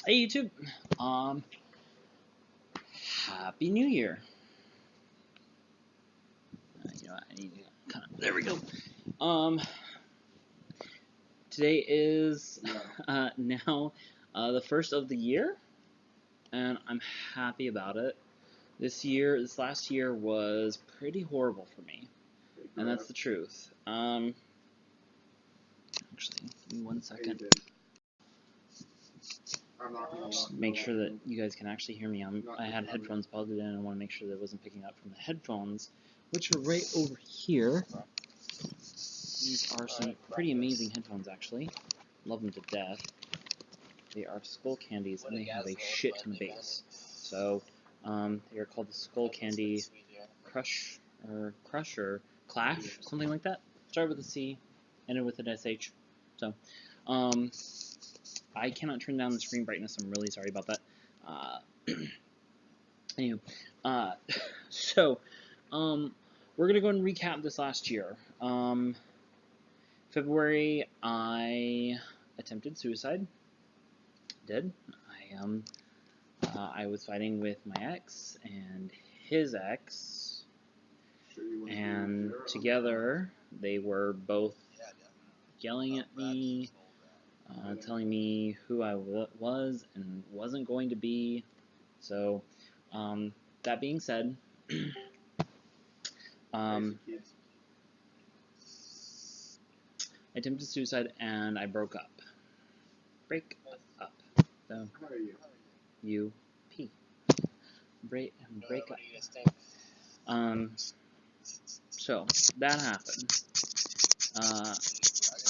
Hey YouTube, Happy New Year. You know what, I need to kind of, there we go. Today is now the first of the year, and I'm happy about it. This last year was pretty horrible for me, and that's the truth. Actually, give me 1 second. Just make sure that you guys can actually hear me. I had headphones plugged in, and I want to make sure that it wasn't picking up from the headphones, which are right over here. These are some pretty amazing headphones, actually. Love them to death. They are Skullcandies, and they have a shit ton of bass. So, they are called the Skullcandy Crush, or Clash, something like that. Started with a C, ended with an SH. So, I cannot turn down the screen brightness. I'm really sorry about that. Anywho, so, we're gonna go ahead and recap this last year. February, I attempted suicide. Did. I was fighting with my ex and his ex, and together they were both yelling at me, telling me who I was and wasn't going to be. So, that being said, I attempted suicide and I broke up. Break up. So, U-P. Break up. So that happened.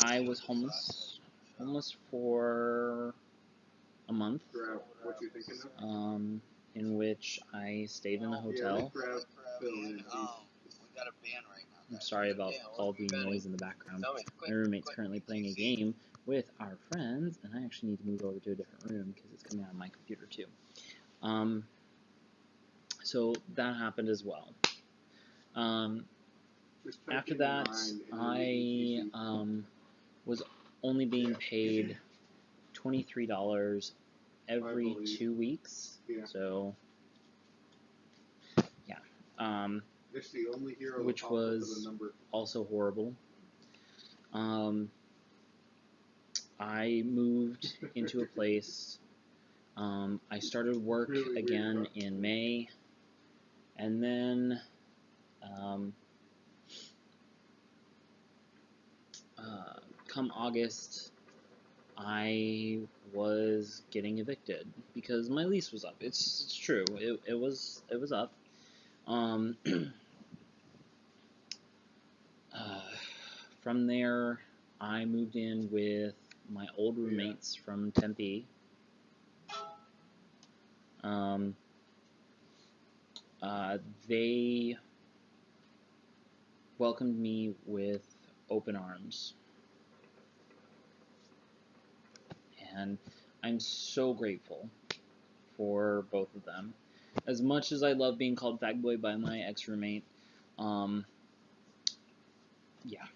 I was homeless for a month. In which I stayed in a hotel. I'm sorry about all the noise in the background. My roommate's currently playing a game with our friends, and I actually need to move over to a different room because it's coming out on my computer too. So that happened as well. After that, I was only being paid $23 every 2 weeks. So, yeah. Which was also horrible. I moved into a place. I started work again in May, and then come August, I was getting evicted because my lease was up. It's true. It was up. From there, I moved in with my old roommates from Tempe. They welcomed me with open arms. And I'm so grateful for both of them. As much as I love being called fag boy by my ex-roommate, yeah.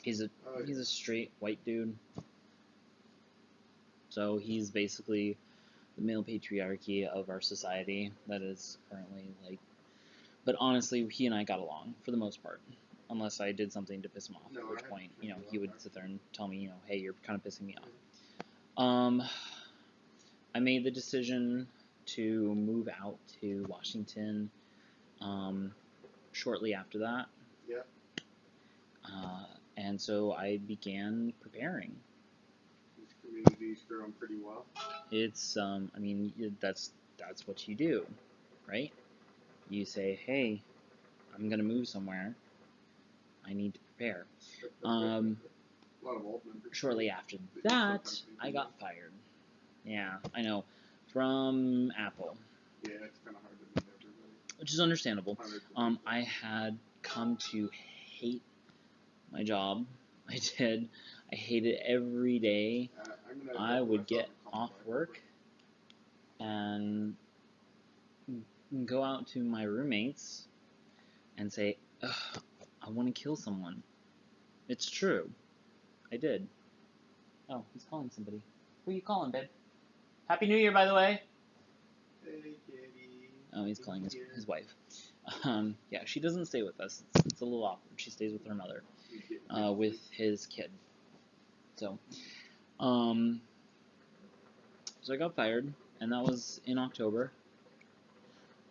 He's a straight white dude. So he's basically the male patriarchy of our society that is currently like. But honestly, he and I got along for the most part, unless I did something to piss him off. At which point, he would sit there and tell me, hey, you're kind of pissing me off. I made the decision to move out to Washington shortly after that. Yeah. And so I began preparing. This community's growing pretty well. It's I mean, that's what you do, right? You say, hey, I'm gonna move somewhere. I need to prepare. Shortly after that, I got fired. Yeah, I know. From Apple. Yeah, it's kind of hard to meet everybody. Which is understandable. I had come to hate my job. I did. I hated every day. I would get off work and go out to my roommates and say, ugh, I want to kill someone. It's true. I did. Oh, he's calling somebody. Who are you calling, babe? Happy New Year, by the way. Hey, kitty. Oh, he's calling his wife. Yeah, she doesn't stay with us. It's a little awkward. She stays with her mother, with his kid. So I got fired, and that was in October.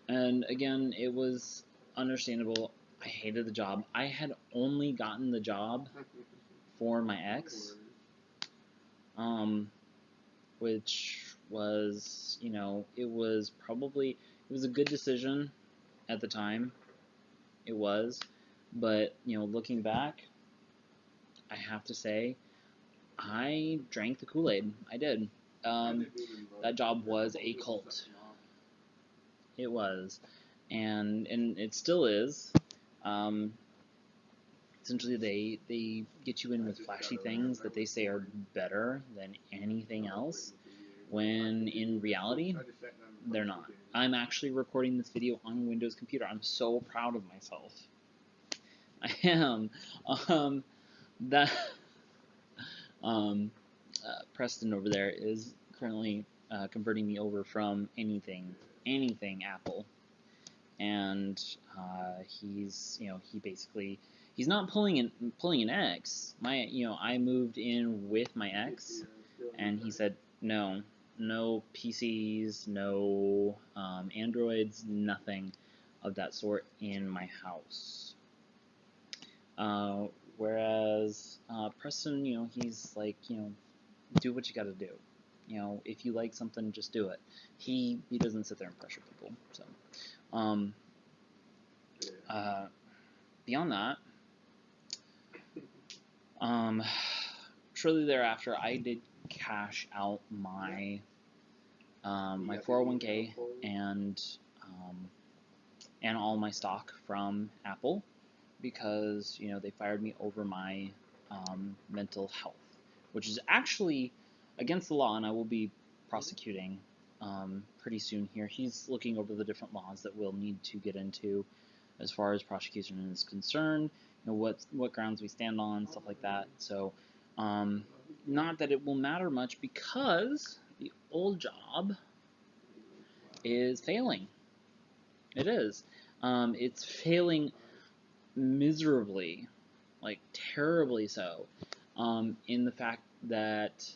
And again, it was understandable. I hated the job. I had only gotten the job for my ex, which was, it was a good decision at the time. It was, but looking back, I have to say, I drank the Kool-Aid. I did. That job was a cult. It was, and it still is. Essentially, they get you in with flashy things that they say are better than anything else, when in reality, they're not. I'm actually recording this video on a Windows computer. I'm so proud of myself. I am. Preston over there is currently converting me over from anything Apple, and he's he's not pulling an ex. I moved in with my ex, and he said no PCs, no Androids, nothing of that sort in my house. Whereas Preston, he's like, do what you got to do. If you like something, just do it. He doesn't sit there and pressure people. So, beyond that, shortly thereafter, I did cash out my my 401k and all my stock from Apple, because they fired me over my mental health, which is actually against the law, and I will be prosecuting pretty soon here. He's looking over the different laws that we'll need to get into as far as prosecution is concerned, what grounds we stand on, stuff like that. So not that it will matter much, because the old job is failing. It is. It's failing miserably, like terribly so, in the fact that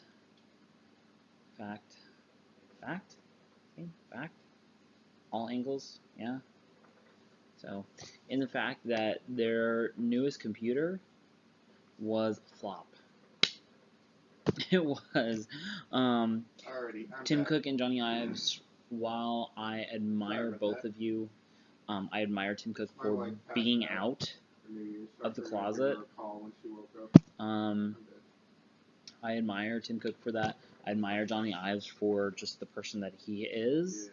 all angles, yeah. So, in the fact that their newest computer was a flop. It was. Tim Cook and Johnny Ives, while I admire both of you, I admire Tim Cook for being out of the closet. I admire Tim Cook for that. I admire Johnny Ives for just the person that he is.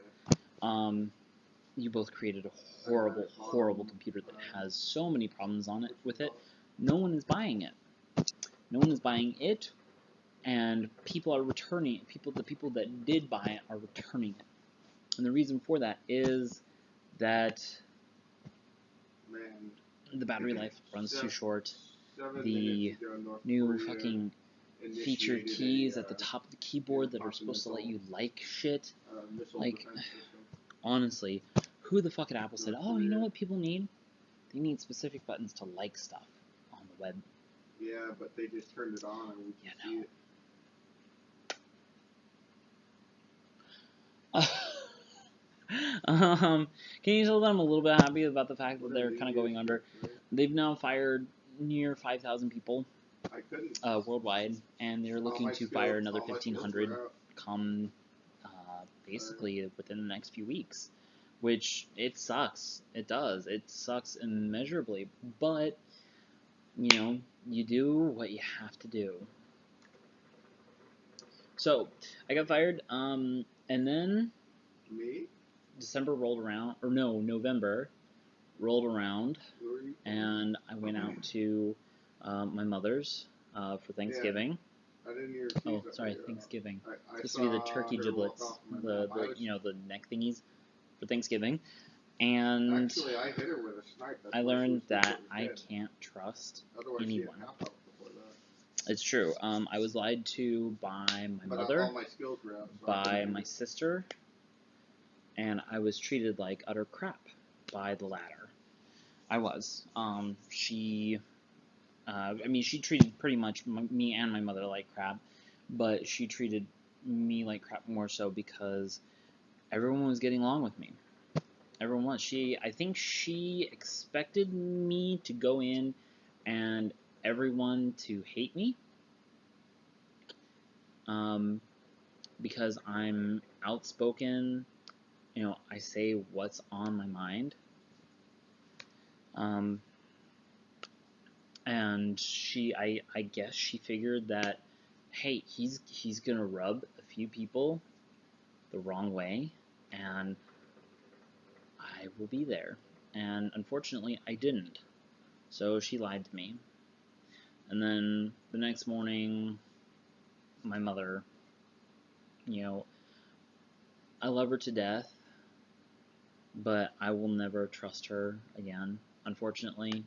You both created a horrible, horrible computer that has so many problems with it. No one is buying it. No one is buying it, and people are returning. The people that did buy it are returning it. And the reason for that is that the battery life runs too short. The new fucking featured keys at the top of the keyboard that are supposed to let you like shit. Like, honestly, who the fuck at Apple said, oh, you know what people need? They need specific buttons to like stuff on the web. Yeah, but they just turned it on and we can see it. Can you tell that I'm a little bit happy about the fact that they're kind of going under? They've now fired near 5,000 people worldwide, and they're looking to fire another 1,500 come basically within the next few weeks, which it sucks. It does. It sucks immeasurably, but you do what you have to do. So I got fired, and then December rolled around, or no, November rolled around, and I went out to my mother's for Thanksgiving. Oh, sorry, Thanksgiving. It's supposed to be the turkey giblets, the neck thingies for Thanksgiving. And I learned that I can't trust anyone. It's true. I was lied to by my But mother, all my skills were out. So I by couldn't my do it. sister, and I was treated like utter crap by the latter. I was. She treated pretty much me and my mother like crap, but she treated me like crap more so because everyone was getting along with me. Everyone was. I think she expected me to go in and everyone to hate me, because I'm outspoken. I say what's on my mind. And I guess she figured that, hey, he's gonna rub a few people the wrong way, and I will be there. And unfortunately, I didn't. So she lied to me. And then the next morning, my mother, I love her to death, but I will never trust her again, unfortunately.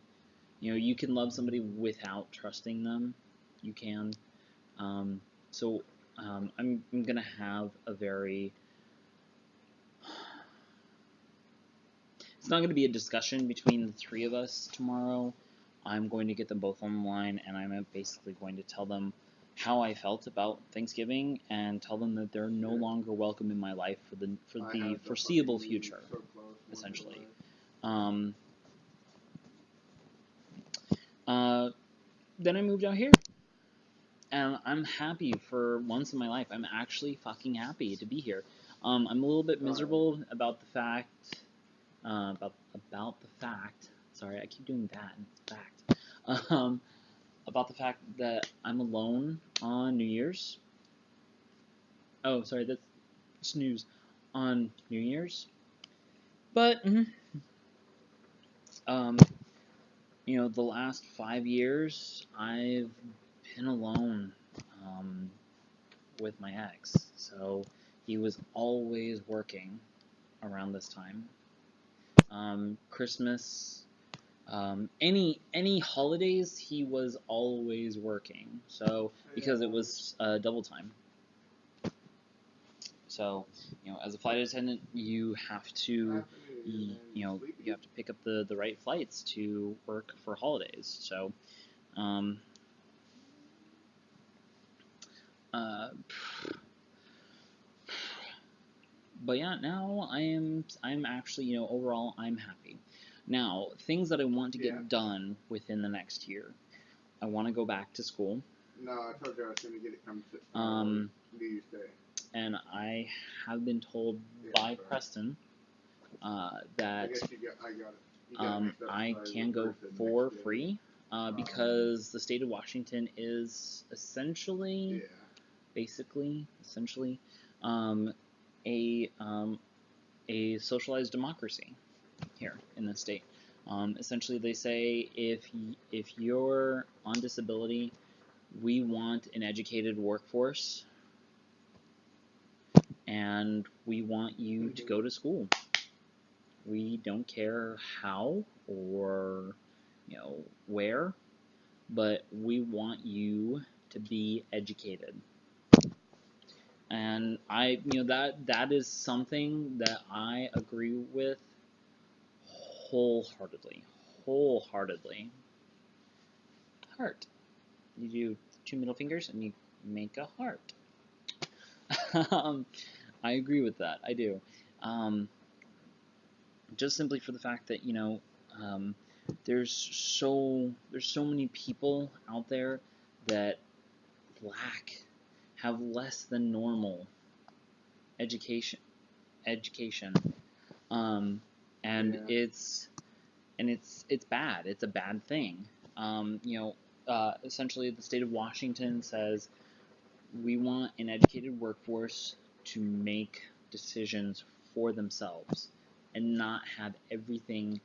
You can love somebody without trusting them. You can. So I'm going to have a very... It's not going to be a discussion between the three of us tomorrow. I'm going to get them both on the line, and I'm basically going to tell them how I felt about Thanksgiving, and tell them that they're no longer welcome in my life for the foreseeable future, essentially. Then I moved out here, and I'm happy for once in my life. I'm actually fucking happy to be here. I'm a little bit miserable about the fact, about the fact. Sorry, I keep doing that. It's fact. About the fact that I'm alone on New Year's. Oh, sorry, that's snooze on New Year's. But the last 5 years I've been alone with my ex. So he was always working around this time. Christmas, any holidays, he was always working. So because it was double time. So as a flight attendant, you have to you have to pick up the right flights to work for holidays. So but yeah, now I'm actually, overall I'm happy. Now, things that I want to get done within the next year. I want to go back to school. No, I told you I was going to get it come to New Year's Day. And I have been told by Preston that I can go for free because the state of Washington is essentially a socialized democracy here in the state. Essentially, they say if you're on disability, we want an educated workforce, and we want you to go to school. We don't care how or where, but we want you to be educated. And that is something that I agree with wholeheartedly. Heart. You do 2 middle fingers and you make a heart. I agree with that. I do. Just simply for the fact that there's so many people out there that have less than normal education, and it's bad. It's a bad thing. Essentially, the state of Washington says we want an educated workforce to make decisions for themselves and not have everything,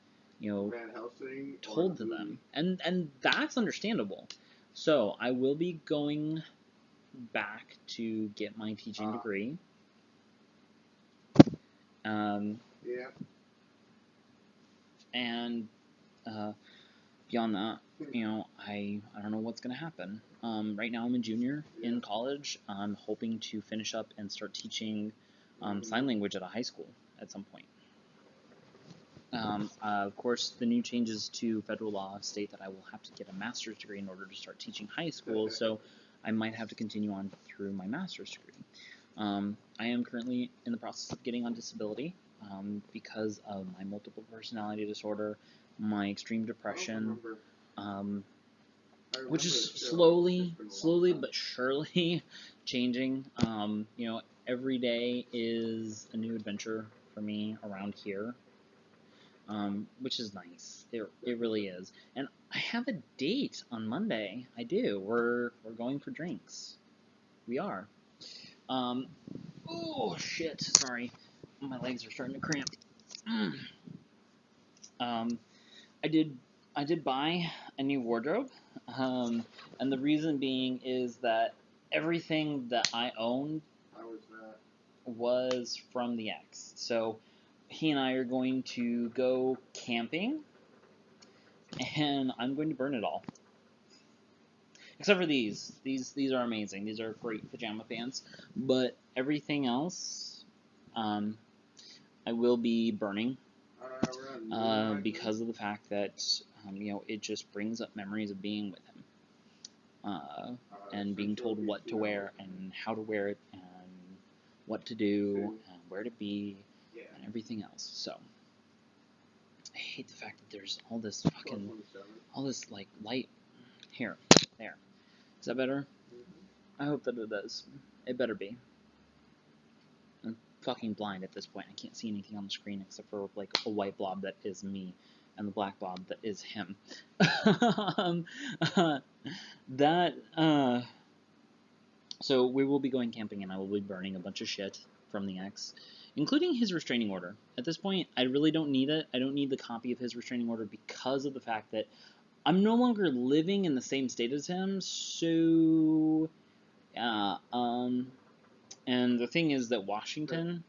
told to them. And that's understandable. So I will be going back to get my teaching degree. And beyond that, I don't know what's going to happen. Right now I'm a junior in college. I'm hoping to finish up and start teaching sign language at a high school at some point. Of course, the new changes to federal law state that I will have to get a master's degree in order to start teaching high school, so I might have to continue on through my master's degree. I am currently in the process of getting on disability because of my multiple personality disorder, my extreme depression, which is slowly but surely changing. You know, every day is a new adventure for me around here. Which is nice. It really is. And I have a date on Monday. I do. We're going for drinks. We are. Oh shit. Sorry, my legs are starting to cramp. I did buy a new wardrobe. And the reason being is that everything that I owned was from the ex. So he and I are going to go camping, and I'm going to burn it all. Except for these. These are amazing. These are great pajama pants. But everything else, I will be burning because of the fact that, you know, it just brings up memories of being with him. And being told what to wear and how to wear it and what to do and where to be and everything else. So I hate the fact that there's all this like light here. There. Is that better? I hope that it does. It better be. I'm fucking blind at this point. I can't see anything on the screen except for like a white blob that is me and the black blob that is him. So we will be going camping and I will be burning a bunch of shit from the ex, including his restraining order. At this point, I really don't need it. I don't need the copy of his restraining order because of the fact that I'm no longer living in the same state as him, so and the thing is that Washington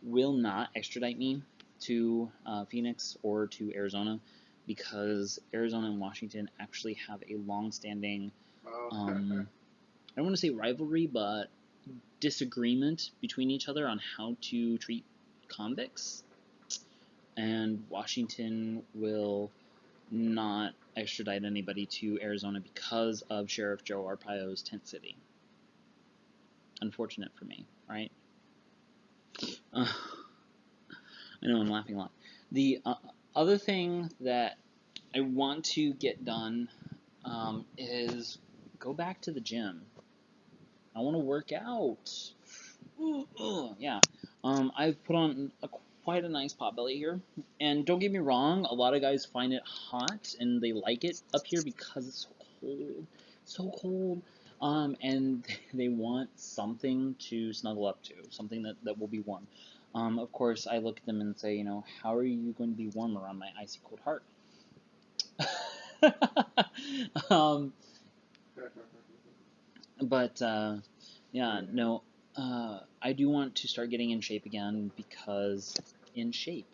will not extradite me to Phoenix or to Arizona because Arizona and Washington actually have a long-standing, I don't want to say rivalry, but disagreement between each other on how to treat convicts. And Washington will not extradite anybody to Arizona because of Sheriff Joe Arpaio's tent city. Unfortunate for me, right? I know I'm laughing a lot. The other thing that I want to get done is go back to the gym. I want to work out. Yeah. I've put on quite a nice pot belly here. And don't get me wrong, a lot of guys find it hot and they like it up here because it's so cold. So cold. And they want something to snuggle up to, something that will be warm. Of course, I look at them and say, you know, how are you going to be warm around my icy cold heart? But yeah, no, I do want to start getting in shape again because in shape.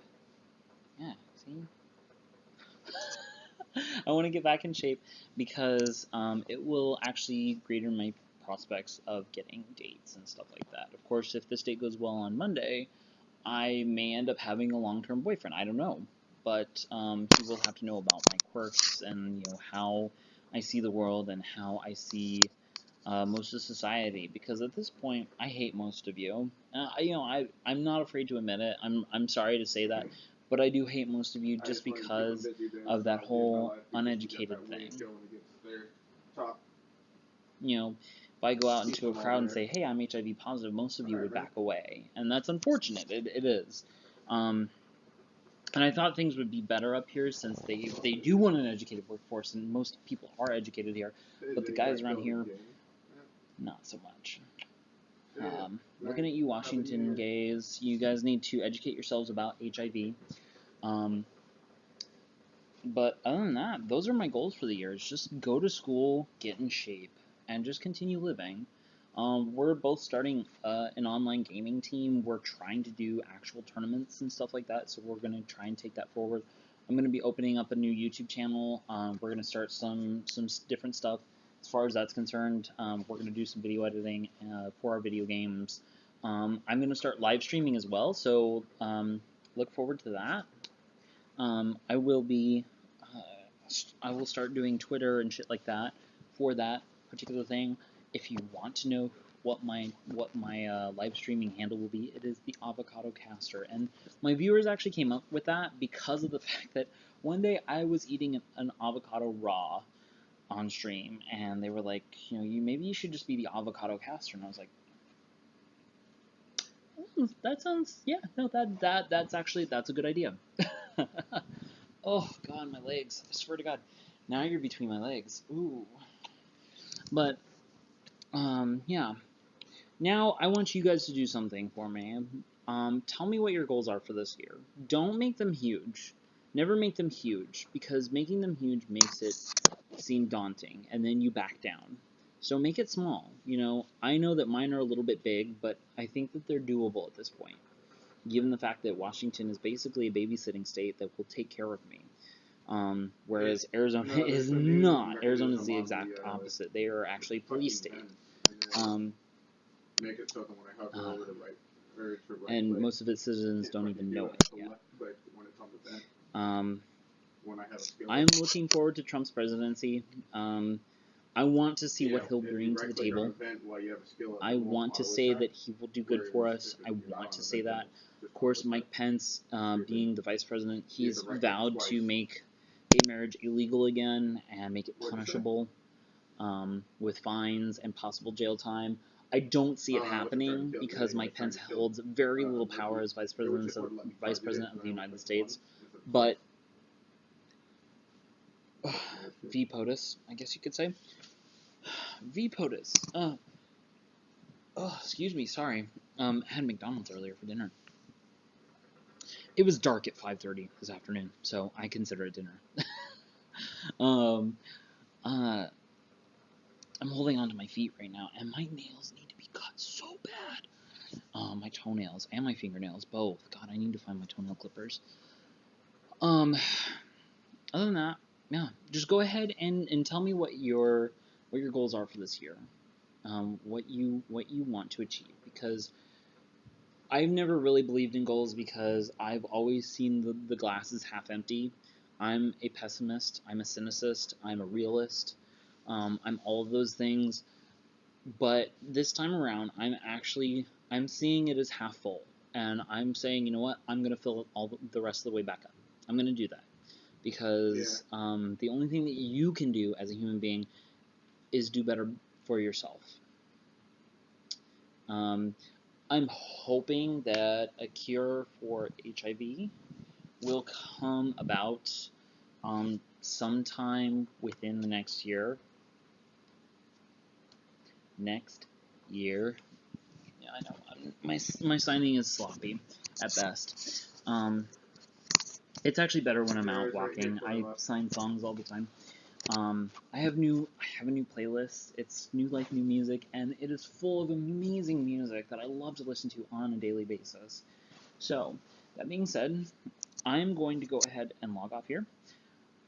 Yeah, see? I want to get back in shape because it will actually greater my prospects of getting dates and stuff like that. Of course, if this date goes well on Monday, I may end up having a long-term boyfriend. I don't know. But he will have to know about my quirks and, you know, how I see the world and how I see most of society, because at this point I hate most of you. You know, I'm not afraid to admit it. I'm sorry to say that, but I do hate most of you just because of that whole uneducated thing. You know, if I go out into a crowd and say, "Hey, I'm HIV positive," most of you would back away, and that's unfortunate. It is. And I thought things would be better up here since they do want an educated workforce, and most people are educated here, but the guys around here, not so much. Looking at you, Washington gays, you guys need to educate yourselves about HIV. But other than that, those are my goals for the year. Is just go to school, get in shape, and just continue living. We're both starting an online gaming team. We're trying to do actual tournaments and stuff like that, so we're going to try and take that forward. I'm going to be opening up a new YouTube channel. We're going to start some different stuff as far as that's concerned, we're going to do some video editing for our video games. I'm going to start live streaming as well, so look forward to that. I will start doing Twitter and shit like that for that particular thing. If you want to know what my live streaming handle will be, it is the Avocado Caster, and my viewers actually came up with that because of the fact that one day I was eating an avocado raw on stream, and they were like, maybe you should just be the Avocado Caster, and I was like, that sounds, yeah, no, that's a good idea. Oh God, my legs! I swear to God, now you're between my legs. Ooh, but yeah. Now I want you guys to do something for me. Tell me what your goals are for this year. Don't make them huge. Never make them huge, because making them huge makes it seem daunting, and then you back down. So make it small. I know that mine are a little bit big, but I think that they're doable at this point, given the fact that Washington is basically a babysitting state that will take care of me. Whereas Arizona is not. Arizona is the exact opposite. They are actually a police state. Make it so that when I hover over to right and click, most of its citizens don't even know it yet. When it's on the vent, when I have a skill. I'm looking forward to Trump's presidency. I want to see what he'll bring to the table. I want to say that he will do good for us. I want to say that. Of course, Mike Pence, being the vice president, he's vowed to make gay marriage illegal again and make it punishable with fines and possible jail time. I don't see it happening because Mike Pence holds very little power as vice president of the United States. But V. POTUS, I guess you could say. V. POTUS. Excuse me, sorry. Had McDonald's earlier for dinner. It was dark at 5:30 this afternoon, so I consider it dinner. I'm holding onto my feet right now, and my nails need to be cut so bad. My toenails and my fingernails, both. God, I need to find my toenail clippers. Other than that, yeah, just go ahead and tell me what your goals are for this year. What you want to achieve, because I've never really believed in goals because I've always seen the glass is half empty. I'm a pessimist, I'm a cynicist, I'm a realist, I'm all of those things, but this time around I'm seeing it as half full, and I'm saying, you know what, I'm going to fill it all the rest of the way back up. I'm going to do that, because the only thing that you can do as a human being is do better for yourself. I'm hoping that a cure for HIV will come about sometime within the next year. Next year. Yeah, I know. My signing is sloppy at best. It's actually better when I'm out walking. I sign songs all the time. I have a new playlist. It's New Life, New Music, and it is full of amazing music that I love to listen to on a daily basis. So, that being said, I'm going to go ahead and log off here.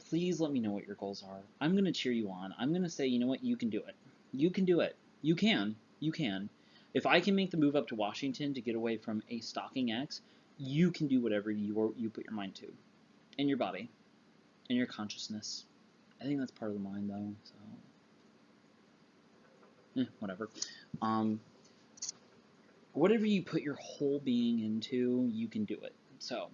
Please let me know what your goals are. I'm going to cheer you on. I'm going to say, you know what, you can do it. You can do it. You can. You can. If I can make the move up to Washington to get away from a stalking ex, you can do whatever you put your mind to. And your body. And your consciousness. I think that's part of the mind, though, so whatever. Whatever you put your whole being into, you can do it. So,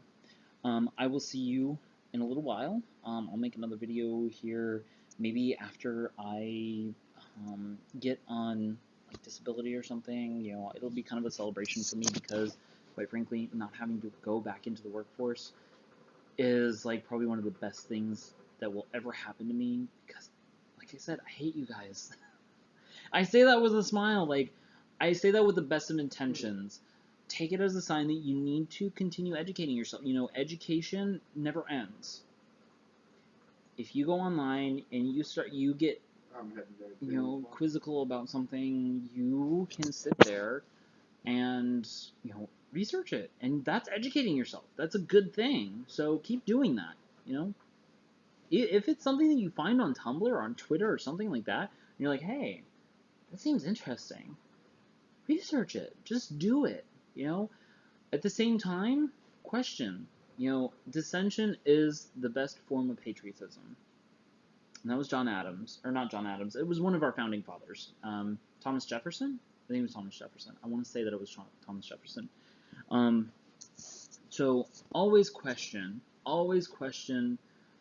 I will see you in a little while. I'll make another video here, maybe after I get on like disability or something. It'll be kind of a celebration for me because, quite frankly, not having to go back into the workforce is like probably one of the best things that will ever happen to me, because, like I said, I hate you guys. I say that with a smile, like, I say that with the best of intentions. Take it as a sign that you need to continue educating yourself. Education never ends. If you go online and you get, quizzical about something, you can sit there and, research it. And that's educating yourself. That's a good thing. So keep doing that, If it's something that you find on Tumblr or on Twitter or something like that, you're like, hey, that seems interesting. Research it. Just do it. At the same time, question. Dissension is the best form of patriotism. And that was John Adams, or not John Adams. It was one of our founding fathers, Thomas Jefferson. I think it was Thomas Jefferson. I want to say that it was Thomas Jefferson. So always question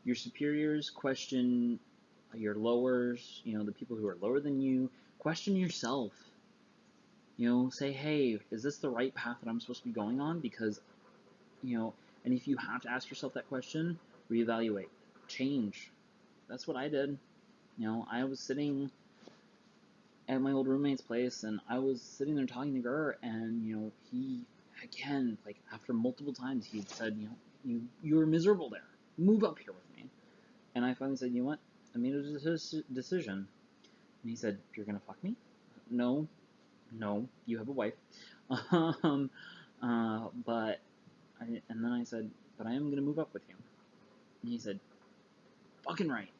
your superiors, question your lowers, the people who are lower than you. Question yourself. Say, hey, is this the right path that I'm supposed to be going on? Because, and if you have to ask yourself that question, reevaluate, change. That's what I did. I was sitting at my old roommate's place, and I was sitting there talking to Gur, and, he, again, like, after multiple times, he said, you were miserable there. Move up here with me. And I finally said, you know what? I made a decision. And he said, you're gonna fuck me? No, you have a wife. And then I said, but I am gonna move up with you. And he said, fucking right.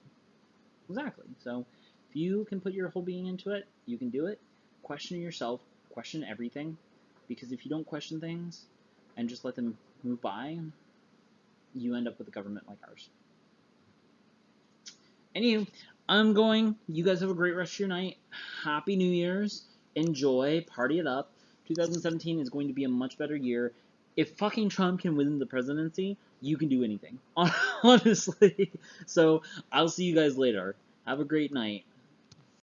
Exactly. So, if you can put your whole being into it, you can do it. Question yourself. Question everything. Because if you don't question things and just let them move by, you end up with a government like ours. Anywho, I'm going. You guys have a great rest of your night. Happy New Year's. Enjoy. Party it up. 2017 is going to be a much better year. If fucking Trump can win the presidency, you can do anything. Honestly. So, I'll see you guys later. Have a great night.